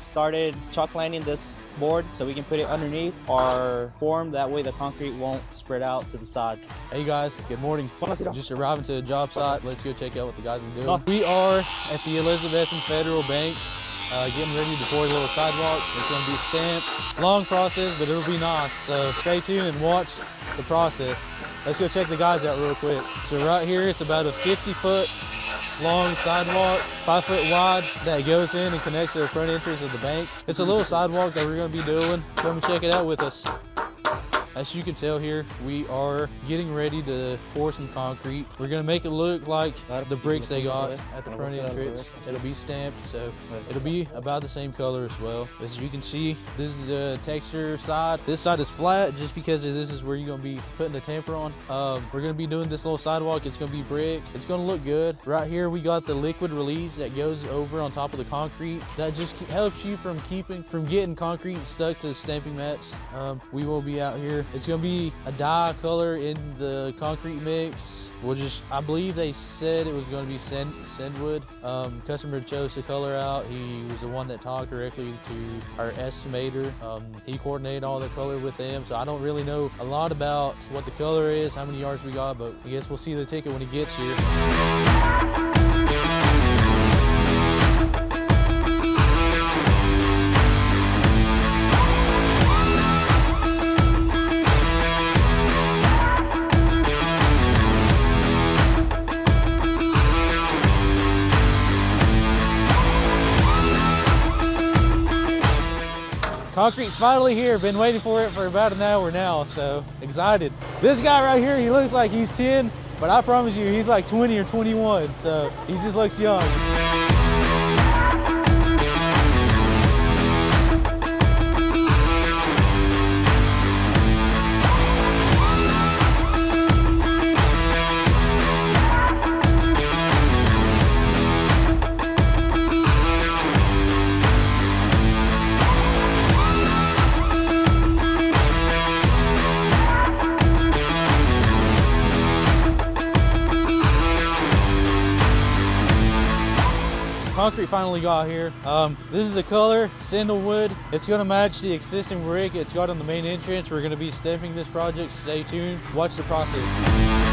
started chalk lining this board so we can put it underneath our form. That way the concrete won't spread out to the sides. Hey guys, good morning. Just arriving to the job site. Let's go check out what the guys are doing. We are at the Elizabethan Federal Bank, getting ready to pour a little sidewalk. It's going to be stamped. Long process, but it'll be nice. So stay tuned and watch the process. Let's go check the guys out real quick. So right here, it's about a 50-foot long sidewalk, 5 foot wide, that goes in and connects to the front entrance of the bank. It's a little sidewalk that we're going to be doing. Come and check it out with us. As you can tell here, we are getting ready to pour some concrete. We're gonna make it look like the bricks they got at the front entrance. It'll be stamped, so it'll be about the same color as well. As you can see, this is the texture side. This side is flat just because this is where you're gonna be putting the tamper on. We're gonna be doing this little sidewalk. It's gonna be brick. It's gonna look good. Right here, we got the liquid release that goes over on top of the concrete. That just helps you from getting concrete stuck to the stamping mats. We will be out here. It's gonna be a dye color in the concrete mix. I believe they said it was gonna be sandwood. Customer chose the color out. He was the one that talked directly to our estimator. He coordinated all the color with them. So I don't really know a lot about what the color is, how many yards we got, but I guess we'll see the ticket when he gets here. Concrete's finally here. Been waiting for it for about an hour now, so excited. This guy right here, he looks like he's 10, but I promise you, he's like 20 or 21, so he just looks young. Concrete finally got here. This is the color, sandalwood. It's gonna match the existing brick it's got on the main entrance. We're gonna be stamping this project. Stay tuned, watch the process.